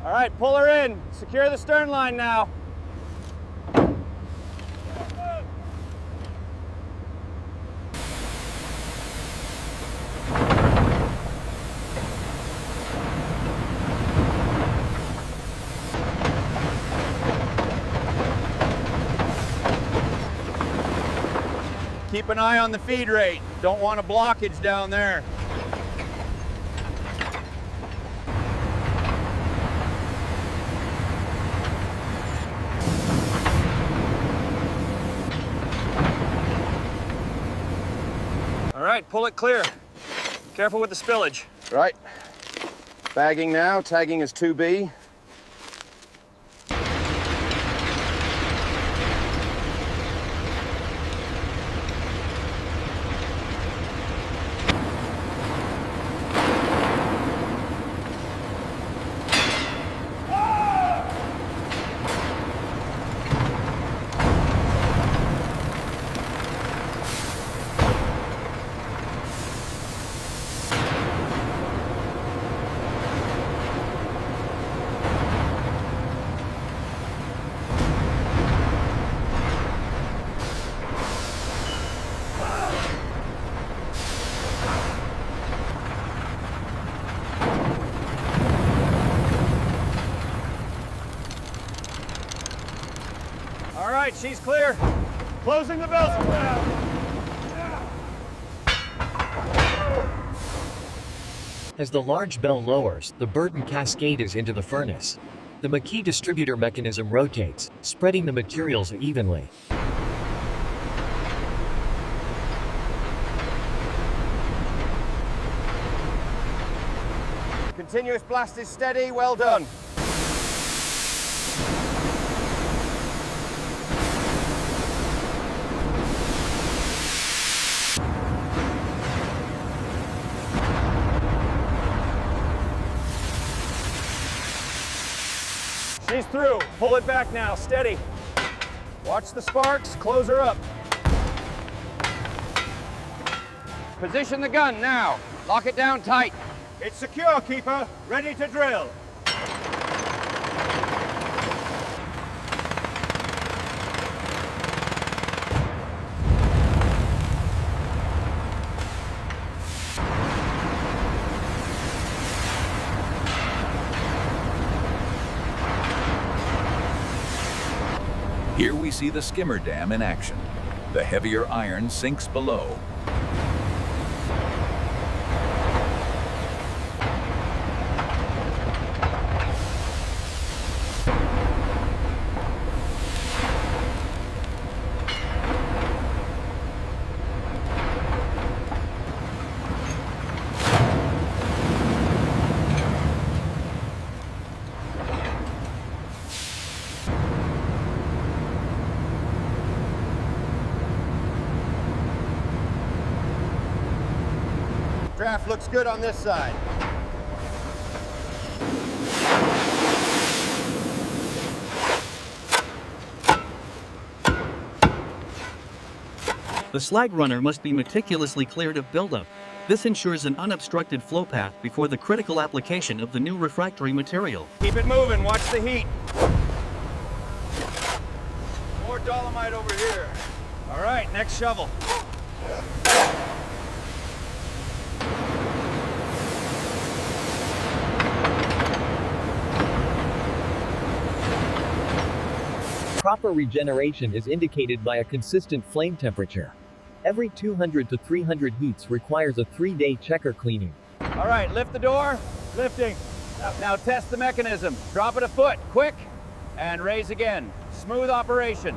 All right, pull her in. Secure the stern line now. Keep an eye on the feed rate. Don't want a blockage down there. All right, pull it clear. Careful with the spillage. Right. Bagging now, tagging is 2B. All right, she's clear. Closing the bell. As the large bell lowers, the burden cascades into the furnace. The McKee distributor mechanism rotates, spreading the materials evenly. Continuous blast is steady, well done. She's through. Pull it back now, steady. Watch the sparks, close her up. Position the gun now. Lock it down tight. It's secure, Keeper. Ready to drill. Here we see the skimmer dam in action. The heavier iron sinks below. Draft looks good on this side. The slag runner must be meticulously cleared of buildup. This ensures an unobstructed flow path before the critical application of the new refractory material. Keep it moving, watch the heat. More dolomite over here. All right, next shovel. Proper regeneration is indicated by a consistent flame temperature. Every 200 to 300 heats requires a 3-day checker cleaning. All right, lift the door. Lifting. Now test the mechanism. Drop it a foot, quick, and raise again. Smooth operation.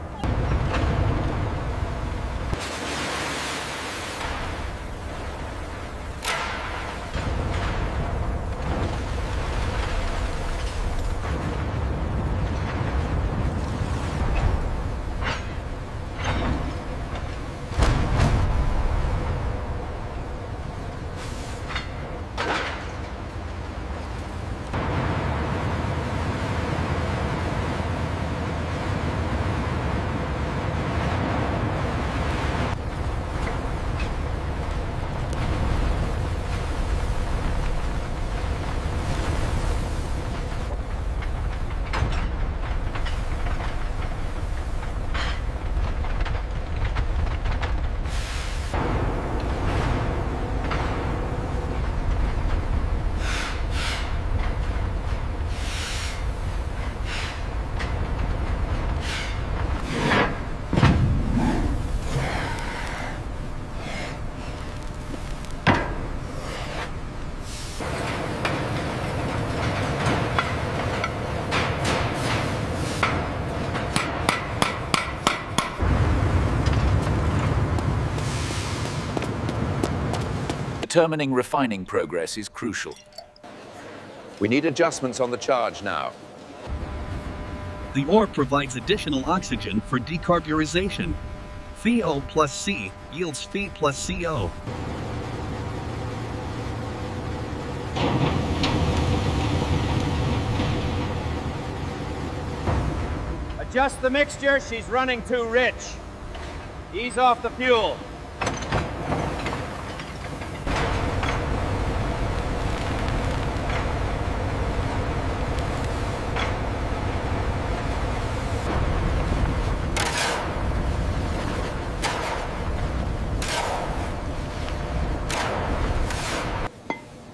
Determining refining progress is crucial. We need adjustments on the charge now. The ore provides additional oxygen for decarburization. Phe plus C yields Phe plus CO. Adjust the mixture, she's running too rich. Ease off the fuel.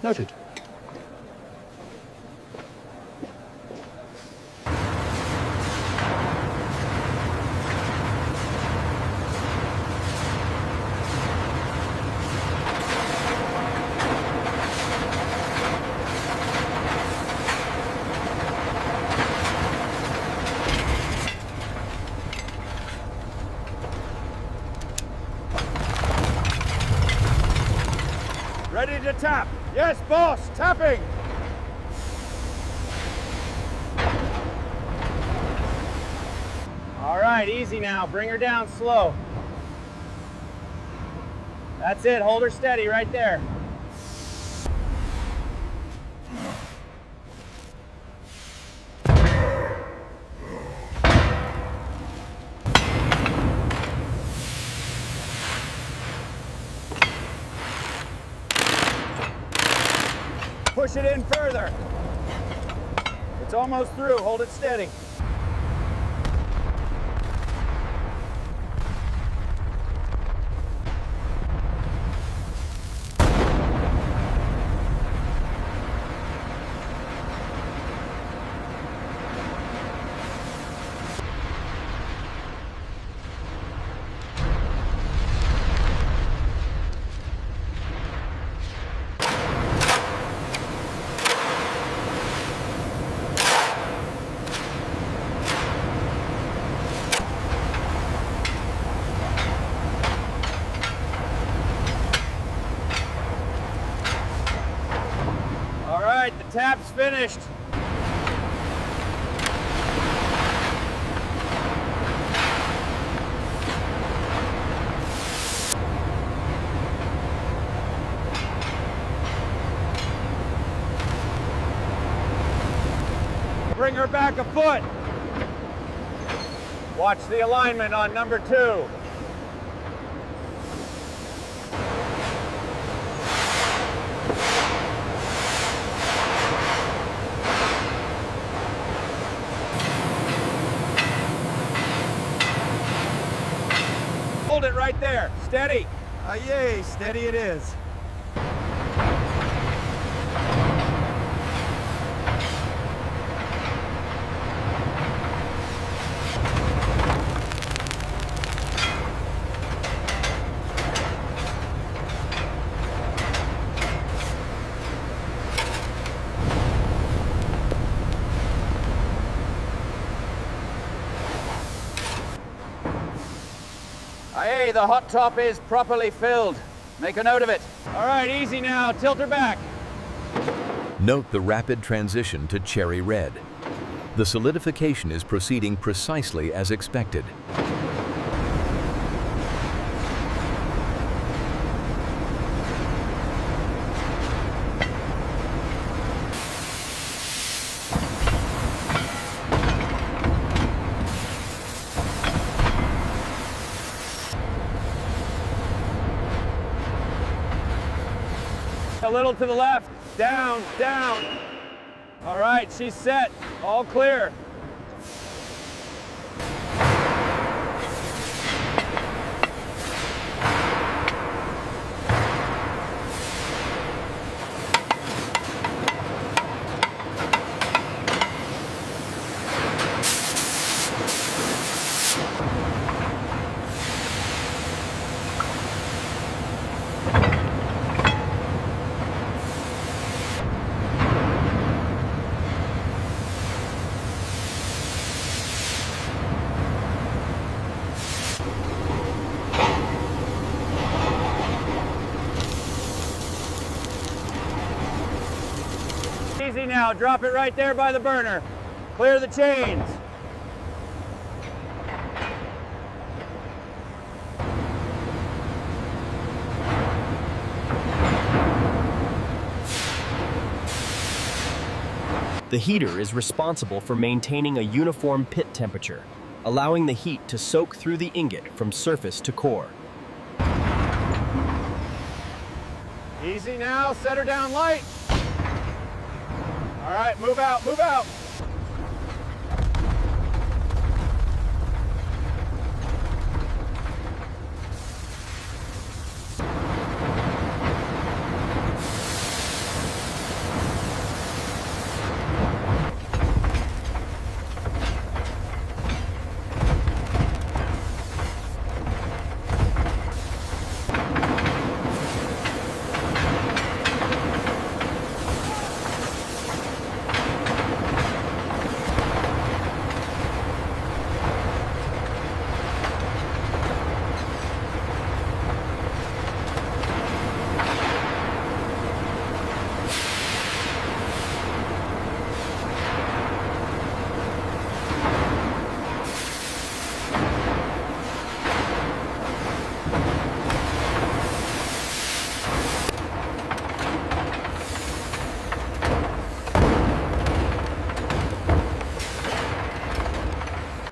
Noted. Ready to tap. Yes, boss, tapping. All right, easy now. Bring her down slow. That's it, hold her steady right there. Push it in further. It's almost through, hold it steady. The tap's finished. Bring her back a foot. Watch the alignment on number 2. Hold it right there, steady. Yay, steady it is. Hey, the hot top is properly filled. Make a note of it. All right, easy now, tilt her back. Note the rapid transition to cherry red. The solidification is proceeding precisely as expected. A little to the left, down, down. All right, she's set, all clear. Steady now, drop it right there by the burner. Clear the chains. The heater is responsible for maintaining a uniform pit temperature, allowing the heat to soak through the ingot from surface to core. Easy now, set her down light. All right, move out, move out.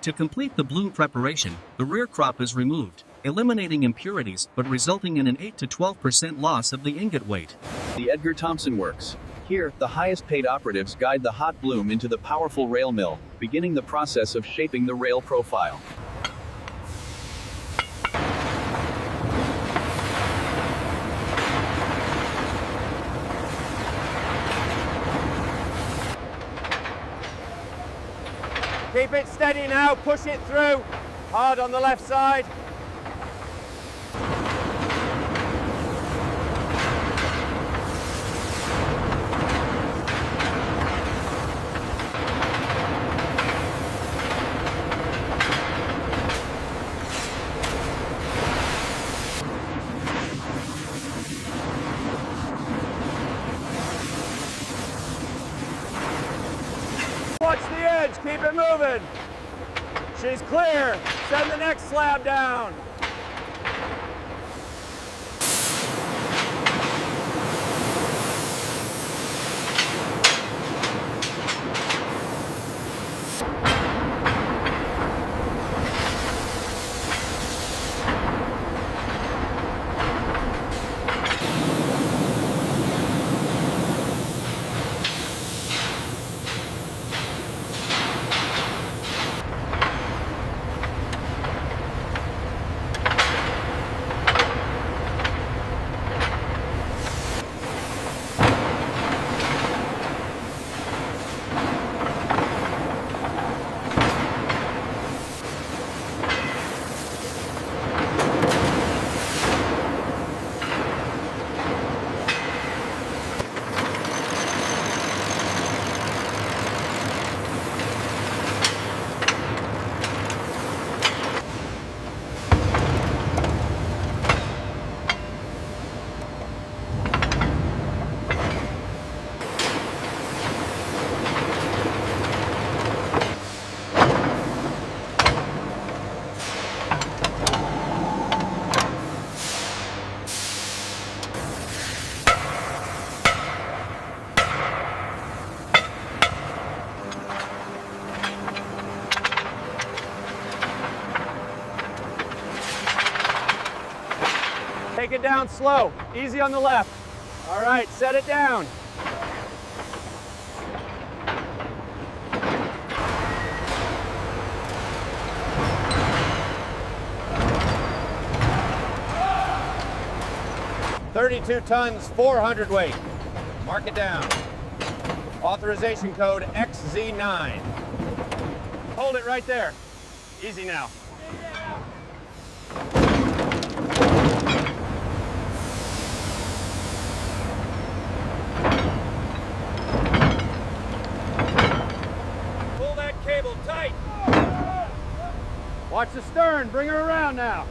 To complete the bloom preparation, the rear crop is removed, eliminating impurities but resulting in an 8 to 12% loss of the ingot weight. The Edgar Thomson Works. Here, the highest paid operatives guide the hot bloom into the powerful rail mill, beginning the process of shaping the rail profile. Keep it steady now, push it through. Hard on the left side. Watch the edge, keep it moving. She's clear. Send the next slab down. Take it down slow, easy on the left. All right, set it down. $32 tons, 400 weight. Mark it down. Authorization code XZ9. Hold it right there. Easy now. Pull that cable tight. Watch the stern, bring her around now.